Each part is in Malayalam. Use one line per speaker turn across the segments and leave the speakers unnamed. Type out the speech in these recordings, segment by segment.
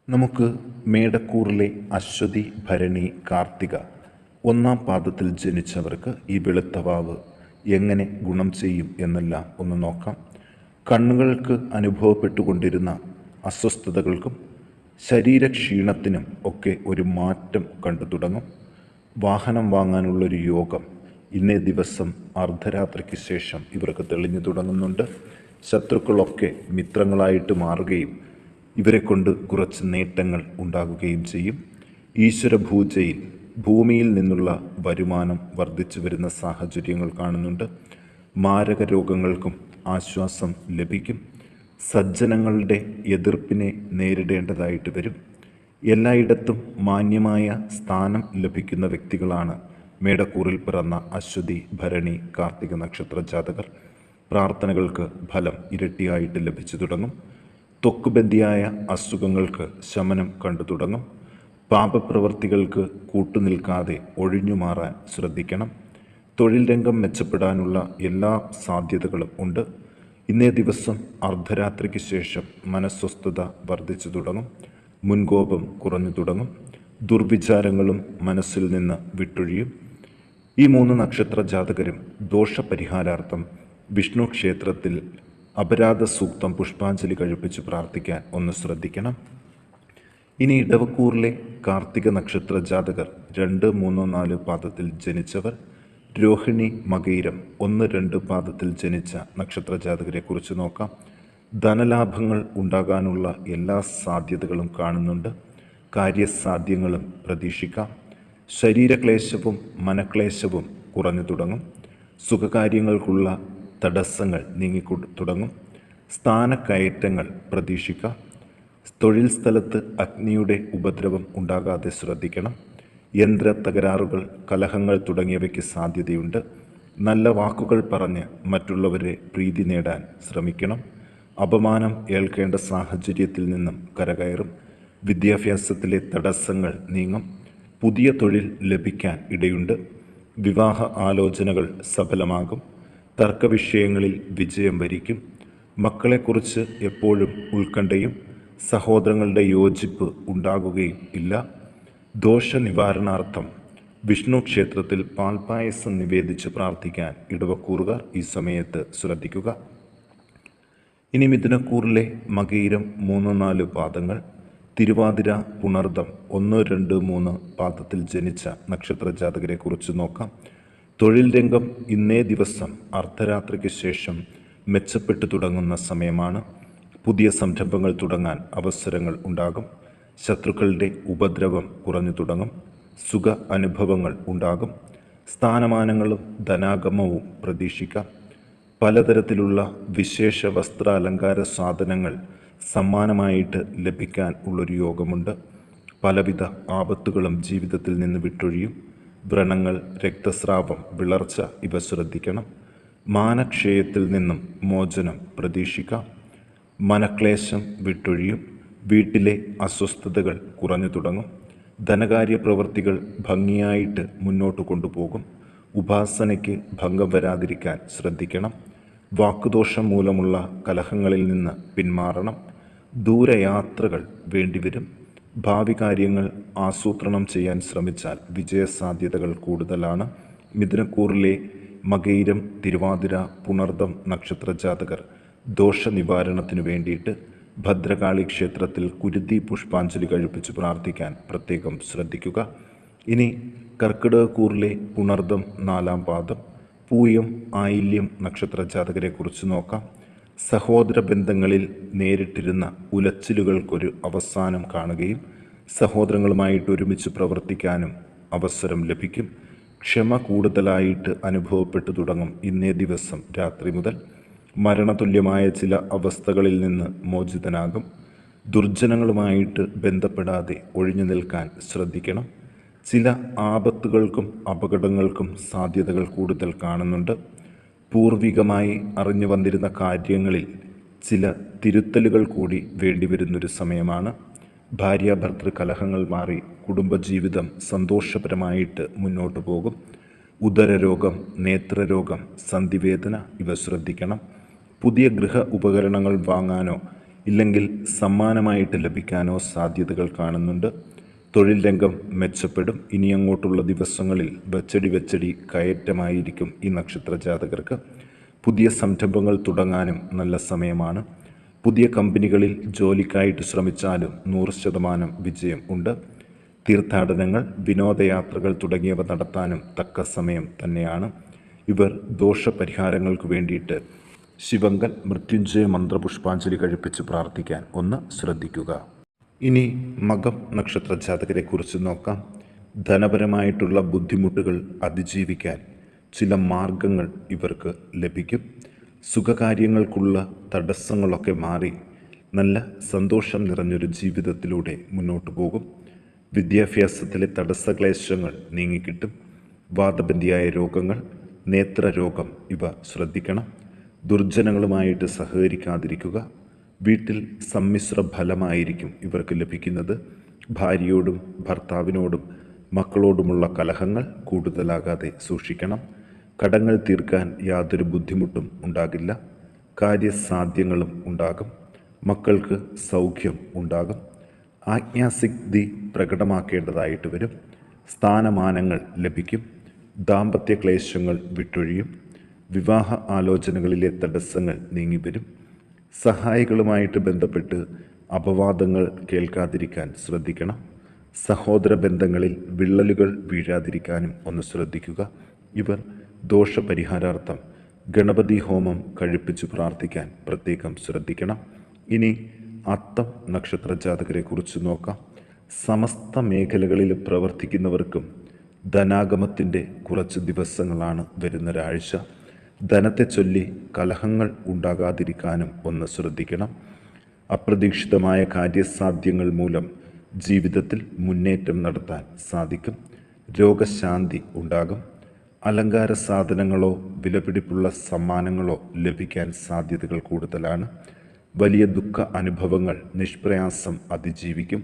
നമുക്ക് മേടക്കൂറിലെ അശ്വതി, ഭരണി, കാർത്തിക ഒന്നാം പാദത്തിൽ ജനിച്ചവർക്ക് ഈ വെളുത്ത വാവ് എങ്ങനെ ഗുണം ചെയ്യും എന്നെല്ലാം ഒന്ന് നോക്കാം. കണ്ണുകൾക്ക് അനുഭവപ്പെട്ടുകൊണ്ടിരുന്ന അസ്വസ്ഥതകൾക്കും ശരീരക്ഷീണത്തിനും ഒക്കെ ഒരു മാറ്റം കണ്ടു തുടങ്ങും. വാഹനം വാങ്ങാനുള്ളൊരു യോഗം ഇന്നേ ദിവസം അർദ്ധരാത്രിക്ക് ശേഷം ഇവർക്ക് തെളിഞ്ഞു തുടങ്ങുന്നുണ്ട്. ശത്രുക്കളൊക്കെ മിത്രങ്ങളായിട്ട് മാറുകയും ഇവരെക്കൊണ്ട് കുറച്ച് നേട്ടങ്ങൾ ഉണ്ടാകുകയും ചെയ്യും. ഈശ്വരഭൂജയിൽ ഭൂമിയിൽ നിന്നുള്ള വരുമാനം വർദ്ധിച്ചു വരുന്ന സാഹചര്യങ്ങൾ കാണുന്നുണ്ട്. മാരക രോഗങ്ങൾക്കും ആശ്വാസം ലഭിക്കും. സജ്ജനങ്ങളുടെ എതിർപ്പിനെ നേരിടേണ്ടതായിട്ട് വരും. എല്ലായിടത്തും മാന്യമായ സ്ഥാനം ലഭിക്കുന്ന വ്യക്തികളാണ് മേടക്കൂറിൽ പിറന്ന അശ്വതി, ഭരണി, കാർത്തിക നക്ഷത്ര ജാതകർ. പ്രാർത്ഥനകൾക്ക് ഫലം ഇരട്ടിയായിട്ട് ലഭിച്ചു തുടങ്ങും. ത്വക്കുബന്ധിയായ അസുഖങ്ങൾക്ക് ശമനം കണ്ടു തുടങ്ങും. പാപപ്രവർത്തികൾക്ക് കൂട്ടുനിൽക്കാതെ ഒഴിഞ്ഞുമാറാൻ ശ്രദ്ധിക്കണം. തൊഴിൽ രംഗം മെച്ചപ്പെടാനുള്ള എല്ലാ സാധ്യതകളും ഉണ്ട്. ഇന്നേ ദിവസം അർദ്ധരാത്രിക്ക് ശേഷം മനസ്വസ്ഥത വർദ്ധിച്ചു തുടങ്ങും. മുൻകോപം കുറഞ്ഞു തുടങ്ങും. ദുർവിചാരങ്ങളും മനസ്സിൽ നിന്ന് വിട്ടൊഴിയും. ഈ 3 നക്ഷത്ര ജാതകരും ദോഷപരിഹാരാർത്ഥം വിഷ്ണു ക്ഷേത്രത്തിൽ അപരാധ സൂക്തം പുഷ്പാഞ്ജലി കഴിപ്പിച്ച് പ്രാർത്ഥിക്കാൻ ഒന്ന് ശ്രദ്ധിക്കണം. ഇനി ഇടവക്കൂറിലെ കാർത്തിക നക്ഷത്ര ജാതകർ 2, 3, 4 പാദത്തിൽ ജനിച്ചവർ, രോഹിണി, മകയിരം 1, 2 പാദത്തിൽ ജനിച്ച നക്ഷത്ര ജാതകരെ കുറിച്ച് നോക്കാം. ധനലാഭങ്ങൾ ഉണ്ടാകാനുള്ള എല്ലാ സാധ്യതകളും കാണുന്നുണ്ട്. കാര്യസാധ്യങ്ങളും പ്രതീക്ഷിക്കാം. ശരീരക്ലേശവും മനക്ലേശവും കുറഞ്ഞു തുടങ്ങും. സുഖകാര്യങ്ങൾക്കുള്ള തടസ്സങ്ങൾ തുടങ്ങും. സ്ഥാനക്കയറ്റങ്ങൾ പ്രതീക്ഷിക്കാം. തൊഴിൽ സ്ഥലത്ത് അഗ്നിയുടെ ഉപദ്രവം ഉണ്ടാകാതെ ശ്രദ്ധിക്കണം. യന്ത്ര തകരാറുകൾ, കലഹങ്ങൾ തുടങ്ങിയവയ്ക്ക് സാധ്യതയുണ്ട്. നല്ല വാക്കുകൾ പറഞ്ഞ് മറ്റുള്ളവരെ പ്രീതി നേടാൻ ശ്രമിക്കണം. അപമാനം ഏൽക്കേണ്ട സാഹചര്യത്തിൽ നിന്നും കരകയറും. വിദ്യാഭ്യാസത്തിലെ തടസ്സങ്ങൾ നീങ്ങും. പുതിയ തൊഴിൽ ലഭിക്കാൻ ഇടയുണ്ട്. വിവാഹ ആലോചനകൾ സഫലമാകും. തർക്കവിഷയങ്ങളിൽ വിജയം വരിക്കും. മക്കളെക്കുറിച്ച് എപ്പോഴും ഉത്കണ്ഠയും സഹോദരങ്ങളുടെ യോജിപ്പ് ഉണ്ടാകുകയും ഇല്ല. ദോഷനിവാരണാർത്ഥം വിഷ്ണു ക്ഷേത്രത്തിൽ പാൽപ്പായസം നിവേദിച്ച് പ്രാർത്ഥിക്കാൻ ഇടവക്കൂറുകാർ ഈ സമയത്ത് ശ്രദ്ധിക്കുക. ഇനി മിഥുനക്കൂറിലെ മകയിരം 3, 4 പാദങ്ങൾ, തിരുവാതിര, പുണർദം 1, 2, 3 പാദത്തിൽ ജനിച്ച നക്ഷത്ര ജാതകരെ കുറിച്ച് നോക്കാം. തൊഴിൽ രംഗം ഇന്നേ ദിവസം അർദ്ധരാത്രിക്ക് ശേഷം മെച്ചപ്പെട്ടു തുടങ്ങുന്ന സമയമാണ്. പുതിയ സംരംഭങ്ങൾ തുടങ്ങാൻ അവസരങ്ങൾ ഉണ്ടാകും. ശത്രുക്കളുടെ ഉപദ്രവം കുറഞ്ഞു തുടങ്ങും. സുഖ അനുഭവങ്ങൾ ഉണ്ടാകും. സ്ഥാനമാനങ്ങളും ധനാഗമവും പ്രതീക്ഷിക്കാം. പലതരത്തിലുള്ള വിശേഷ വസ്ത്ര അലങ്കാര സാധനങ്ങൾ സമ്മാനമായിട്ട് ലഭിക്കാൻ ഉള്ളൊരു യോഗമുണ്ട്. പലവിധ ആപത്തുകളും ജീവിതത്തിൽ നിന്ന് വിട്ടൊഴിയും. വ്രണങ്ങൾ, രക്തസ്രാവം, വിളർച്ച ഇവ ശ്രദ്ധിക്കണം. മാനക്ഷയത്തിൽ നിന്നും മോചനം പ്രതീക്ഷിക്കാം. മനക്ലേശം വിട്ടൊഴിയും. വീട്ടിലെ അസ്വസ്ഥതകൾ കുറഞ്ഞു തുടങ്ങും. ധനകാര്യ പ്രവൃത്തികൾ ഭംഗിയായിട്ട് മുന്നോട്ട് കൊണ്ടുപോകും. ഉപാസനയ്ക്ക് ഭംഗം വരാതിരിക്കാൻ ശ്രദ്ധിക്കണം. വാക്കുദോഷം മൂലമുള്ള കലഹങ്ങളിൽ നിന്ന് പിന്മാറണം. ദൂരയാത്രകൾ വേണ്ടിവരും. ഭാവി കാര്യങ്ങൾ ആസൂത്രണം ചെയ്യാൻ ശ്രമിച്ചാൽ വിജയസാധ്യതകൾ കൂടുതലാണ്. മിഥുനക്കൂറിലെ മകയിരം, തിരുവാതിര, പുണർദം നക്ഷത്ര ജാതകർ ദോഷനിവാരണത്തിനു വേണ്ടിയിട്ട് ഭദ്രകാളി ക്ഷേത്രത്തിൽ കുരുതി പുഷ്പാഞ്ജലി കഴിപ്പിച്ച് പ്രാർത്ഥിക്കാൻ പ്രത്യേകം ശ്രദ്ധിക്കുക. ഇനി കർക്കിടകക്കൂറിലെ പുണർദം 4 പാദം, പൂയം, ആയില്യം നക്ഷത്ര ജാതകരെ കുറിച്ച് നോക്കാം. സഹോദര ബന്ധങ്ങളിൽ നേരിട്ടിരുന്ന ഉലച്ചിലുകൾക്കൊരു അവസാനം കാണുകയും സഹോദരങ്ങളുമായിട്ട് ഒരുമിച്ച് പ്രവർത്തിക്കാനും അവസരം ലഭിക്കും. ക്ഷമ കൂടുതലായിട്ട് അനുഭവപ്പെട്ടു തുടങ്ങും. ഇന്നേ ദിവസം രാത്രി മുതൽ മരണതുല്യമായ ചില അവസ്ഥകളിൽ നിന്ന് മോചിതനാകും. ദുർജനങ്ങളുമായിട്ട് ബന്ധപ്പെടാതെ ഒഴിഞ്ഞു നിൽക്കാൻ ശ്രദ്ധിക്കണം. ചില ആപത്തുകൾക്കും അപകടങ്ങൾക്കും സാധ്യതകൾ കൂടുതൽ കാണുന്നുണ്ട്. പൂർവികമായി അറിഞ്ഞു വന്നിരുന്ന കാര്യങ്ങളിൽ ചില തിരുത്തലുകൾ കൂടി വേണ്ടിവരുന്നൊരു സമയമാണ്. ഭാര്യാഭർത്തൃ കലഹങ്ങൾ മാറി കുടുംബജീവിതം സന്തോഷപരമായിട്ട് മുന്നോട്ട് പോകും. ഉദരരോഗം, നേത്രരോഗം, സന്ധിവേദന ഇവ ശ്രദ്ധിക്കണം. പുതിയ ഗൃഹ ഉപകരണങ്ങൾ വാങ്ങാനോ ഇല്ലെങ്കിൽ സമ്മാനമായിട്ട് ലഭിക്കാനോ സാധ്യതകൾ കാണുന്നുണ്ട്. തൊഴിൽ രംഗം മെച്ചപ്പെടും. ഇനി അങ്ങോട്ടുള്ള ദിവസങ്ങളിൽ വെച്ചടി കയറ്റമായിരിക്കും ഈ നക്ഷത്ര ജാതകർക്ക്. പുതിയ സംരംഭങ്ങൾ തുടങ്ങാനും നല്ല സമയമാണ്. പുതിയ കമ്പനികളിൽ ജോലിക്കായിട്ട് ശ്രമിച്ചാലും 100% വിജയം ഉണ്ട്. തീർത്ഥാടനങ്ങൾ, വിനോദയാത്രകൾ തുടങ്ങിയവ നടത്താനും തക്ക സമയം തന്നെയാണ്. ഇവർ ദോഷപരിഹാരങ്ങൾക്ക് വേണ്ടിയിട്ട് ശിവങ്കൽ മൃത്യുഞ്ജയ മന്ത്രപുഷ്പാഞ്ജലി കഴിപ്പിച്ച് പ്രാർത്ഥിക്കാൻ ഒന്ന് ശ്രദ്ധിക്കുക. ഇനി മകം നക്ഷത്ര ജാതകരെ കുറിച്ച് നോക്കാം. ധനപരമായിട്ടുള്ള ബുദ്ധിമുട്ടുകൾ അതിജീവിക്കാൻ ചില മാർഗങ്ങൾ ഇവർക്ക് ലഭിക്കും. സുഖകാര്യങ്ങൾക്കുള്ള തടസ്സങ്ങളൊക്കെ മാറി നല്ല സന്തോഷം നിറഞ്ഞൊരു ജീവിതത്തിലൂടെ മുന്നോട്ട് പോകും. വിദ്യാഭ്യാസത്തിലെ തടസ്സക്ലേശങ്ങൾ നീങ്ങിക്കിട്ടും. വാതബന്ധിയായ രോഗങ്ങൾ, നേത്രരോഗം ഇവ ശ്രദ്ധിക്കണം. ദുർജനങ്ങളുമായിട്ട് സഹകരിക്കാതിരിക്കുക. വീട്ടിൽ സമ്മിശ്ര ഫലമായിരിക്കും ഇവർക്ക് ലഭിക്കുന്നത്. ഭാര്യയോടും ഭർത്താവിനോടും മക്കളോടുമുള്ള കലഹങ്ങൾ കൂടുതലാകാതെ സൂക്ഷിക്കണം. കടങ്ങൾ തീർക്കാൻ യാതൊരു ബുദ്ധിമുട്ടും ഉണ്ടാകില്ല. കാര്യസാധ്യങ്ങളും ഉണ്ടാകും. മക്കൾക്ക് സൗഖ്യം ഉണ്ടാകും. ആജ്ഞാസിദ്ധി പ്രകടമാക്കേണ്ടതായിട്ട് വരും. സ്ഥാനമാനങ്ങൾ ലഭിക്കും. ദാമ്പത്യ ക്ലേശങ്ങൾ വിട്ടൊഴിയും. വിവാഹ ആലോചനകളിലെ തടസ്സങ്ങൾ നീങ്ങിവരും. സഹായികളുമായിട്ട് ബന്ധപ്പെട്ട് അപവാദങ്ങൾ കേൾക്കാതിരിക്കാൻ ശ്രദ്ധിക്കണം. സഹോദര ബന്ധങ്ങളിൽ വിള്ളലുകൾ വീഴാതിരിക്കാനും ഒന്ന് ശ്രദ്ധിക്കുക. ഇവർ ദോഷപരിഹാരാർത്ഥം ഗണപതി ഹോമം കഴിപ്പിച്ച് പ്രാർത്ഥിക്കാൻ പ്രത്യേകം ശ്രദ്ധിക്കണം. ഇനി അത്തം നക്ഷത്ര ജാതകരെ കുറിച്ച് നോക്കാം. സമസ്ത മേഖലകളിൽ പ്രവർത്തിക്കുന്നവർക്കും ധനാഗമത്തിൻ്റെ കുറച്ച് ദിവസങ്ങളാണ് വരുന്നൊരാഴ്ച. ധനത്തെ ചൊല്ലി കലഹങ്ങൾ ഉണ്ടാകാതിരിക്കാനും ഒന്ന് ശ്രദ്ധിക്കണം. അപ്രതീക്ഷിതമായ കാര്യസാധ്യങ്ങൾ മൂലം ജീവിതത്തിൽ മുന്നേറ്റം നടത്താൻ സാധിക്കും. രോഗശാന്തി ഉണ്ടാകും. അലങ്കാര സാധനങ്ങളോ വിലപിടിപ്പുള്ള സമ്മാനങ്ങളോ ലഭിക്കാൻ സാധ്യതകൾ കൂടുതലാണ്. വലിയ ദുഃഖ അനുഭവങ്ങൾ നിഷ്പ്രയാസം അതിജീവിക്കും.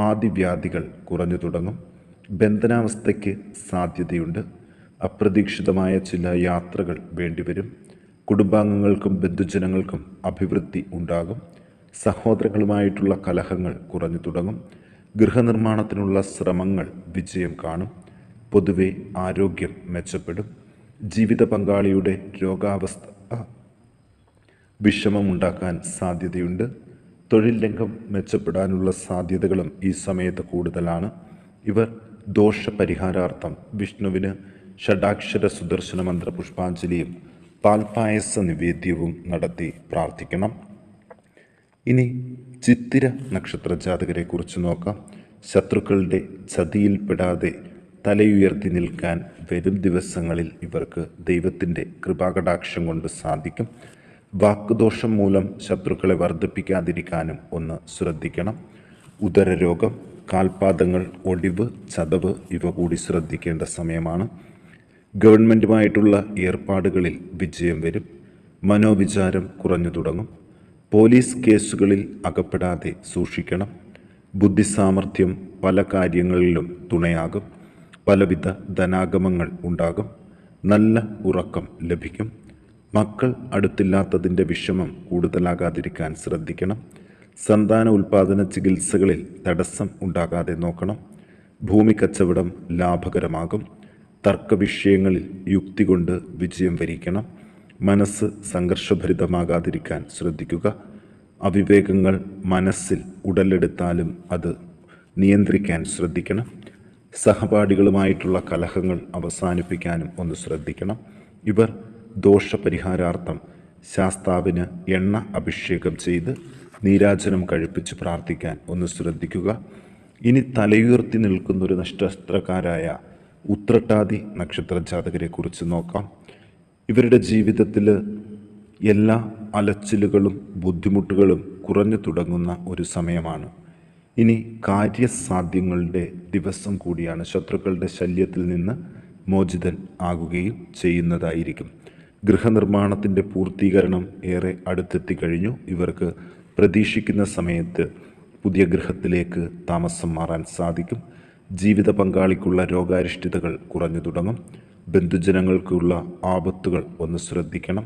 ആദിവ്യാധികൾ കുറഞ്ഞു തുടങ്ങും. ബന്ധനാവസ്ഥയ്ക്ക് സാധ്യതയുണ്ട്. അപ്രതീക്ഷിതമായ ചില യാത്രകൾ വേണ്ടിവരും. കുടുംബാംഗങ്ങൾക്കും ബന്ധുജനങ്ങൾക്കും അഭിവൃദ്ധി ഉണ്ടാകും. സഹോദരങ്ങളുമായിട്ടുള്ള കലഹങ്ങൾ കുറഞ്ഞു തുടങ്ങും. ഗൃഹനിർമ്മാണത്തിനുള്ള ശ്രമങ്ങൾ വിജയം കാണും. പൊതുവെ ആരോഗ്യം മെച്ചപ്പെടും. ജീവിത പങ്കാളിയുടെ രോഗാവസ്ഥ വിഷമമുണ്ടാക്കാൻ സാധ്യതയുണ്ട്. തൊഴിൽ രംഗം മെച്ചപ്പെടാനുള്ള സാധ്യതകളും ഈ സമയത്ത് കൂടുതലാണ്. ഇവർ ദോഷപരിഹാരാർത്ഥം വിഷ്ണുവിന് ഷഡാക്ഷര സുദർശന മന്ത്ര പുഷ്പാഞ്ജലിയും പാൽപായസ നിവേദ്യവും നടത്തി പ്രാർത്ഥിക്കണം. ഇനി ചിത്തിര നക്ഷത്ര ജാതകരെ കുറിച്ച് നോക്കാം. ശത്രുക്കളുടെ ചതിയിൽപ്പെടാതെ തലയുയർത്തി നിൽക്കാൻ വരും ദിവസങ്ങളിൽ ഇവർക്ക് ദൈവത്തിൻ്റെ കൃപാകടാക്ഷം കൊണ്ട് സാധിക്കും. വാക്കുദോഷം മൂലം ശത്രുക്കളെ വർദ്ധിപ്പിക്കാതിരിക്കാനും ഒന്ന് ശ്രദ്ധിക്കണം. ഉദരരോഗം, കാൽപാദങ്ങൾ, ഒടിവ്, ചതവ് ഇവ കൂടി ശ്രദ്ധിക്കേണ്ട സമയമാണ്. ഗവൺമെൻറ്റുമായിട്ടുള്ള ഏർപ്പാടുകളിൽ വിജയം വരും. മനോവിചാരം കുറഞ്ഞു തുടങ്ങും. പോലീസ് കേസുകളിൽ അകപ്പെടാതെ സൂക്ഷിക്കണം. ബുദ്ധിസാമർഥ്യം പല കാര്യങ്ങളിലും തുണയാകും. പലവിധ ധനാഗമങ്ങൾ ഉണ്ടാകും. നല്ല ഉറക്കം ലഭിക്കും. മക്കൾ അടുത്തില്ലാത്തതിൻ്റെ വിഷമം കൂടുതലാകാതിരിക്കാൻ ശ്രദ്ധിക്കണം. സന്താന ഉൽപാദന ചികിത്സകളിൽ തടസ്സം ഉണ്ടാകാതെ നോക്കണം. ഭൂമി കച്ചവടം ലാഭകരമാകും. തർക്ക വിഷയങ്ങളിൽ യുക്തി കൊണ്ട് വിജയം വരിക്കണം. മനസ്സ് സംഘർഷഭരിതമാകാതിരിക്കാൻ ശ്രദ്ധിക്കുക. അവിവേകങ്ങൾ മനസ്സിൽ ഉടലെടുത്താലും അത് നിയന്ത്രിക്കാൻ ശ്രദ്ധിക്കണം. സഹപാഠികളുമായിട്ടുള്ള കലഹങ്ങൾ അവസാനിപ്പിക്കാനും ഒന്ന് ശ്രദ്ധിക്കണം. ഇവർ ദോഷപരിഹാരാർത്ഥം ശാസ്താവിന് എണ്ണ അഭിഷേകം ചെയ്ത് നീരാജനം കഴിപ്പിച്ച് പ്രാർത്ഥിക്കാൻ ഒന്ന് ശ്രദ്ധിക്കുക. ഇനി തലയുയർത്തി നിൽക്കുന്നൊരു നക്ഷത്രക്കാരായ ഉത്രട്ടാതി നക്ഷത്ര ജാതകരെ കുറിച്ച് നോക്കാം. ഇവരുടെ ജീവിതത്തിൽ എല്ലാ അലച്ചിലുകളും ബുദ്ധിമുട്ടുകളും കുറഞ്ഞു തുടങ്ങുന്ന ഒരു സമയമാണ്. ഇനി കാര്യസാധ്യങ്ങളുടെ ദിവസം കൂടിയാണ്. ശത്രുക്കളുടെ ശല്യത്തിൽ നിന്ന് മോചിതൻ ആകുകയും ചെയ്യുന്നതായിരിക്കും. ഗൃഹനിർമ്മാണത്തിൻ്റെ പൂർത്തീകരണം ഏറെ അടുത്തെത്തി കഴിഞ്ഞു. ഇവർക്ക് പ്രതീക്ഷിക്കുന്ന സമയത്ത് പുതിയ ഗൃഹത്തിലേക്ക് താമസം മാറാൻ സാധിക്കും. ജീവിത പങ്കാളിക്കുള്ള രോഗാരിഷ്ഠിതകൾ കുറഞ്ഞു തുടങ്ങും. ബന്ധുജനങ്ങൾക്കുള്ള ആപത്തുകൾ ഒന്ന് ശ്രദ്ധിക്കണം.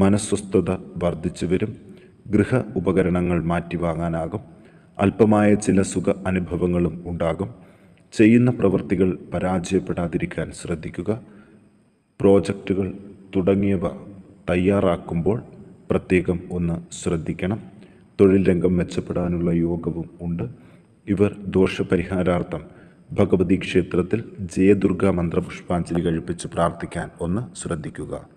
മനസ്വസ്ഥത വർദ്ധിച്ചു വരും. ഗൃഹ ഉപകരണങ്ങൾ മാറ്റിവാങ്ങാനാകും. അല്പമായ ചില സുഖ അനുഭവങ്ങളും ഉണ്ടാകും. ചെയ്യുന്ന പ്രവൃത്തികൾ പരാജയപ്പെടാതിരിക്കാൻ ശ്രദ്ധിക്കുക. പ്രോജക്റ്റുകൾ തുടങ്ങിയവ തയ്യാറാക്കുമ്പോൾ പ്രത്യേകം ഒന്ന് ശ്രദ്ധിക്കണം. തൊഴിൽ രംഗം മെച്ചപ്പെടാനുള്ള യോഗവും ഉണ്ട്. ഇവർ ദോഷപരിഹാരാർത്ഥം ഭഗവതി ക്ഷേത്രത്തിൽ ജയദുർഗ മന്ത്രപുഷ്പാഞ്ജലി കഴിപ്പിച്ച് പ്രാർത്ഥിക്കാൻ ഒന്ന് ശ്രദ്ധിക്കുക.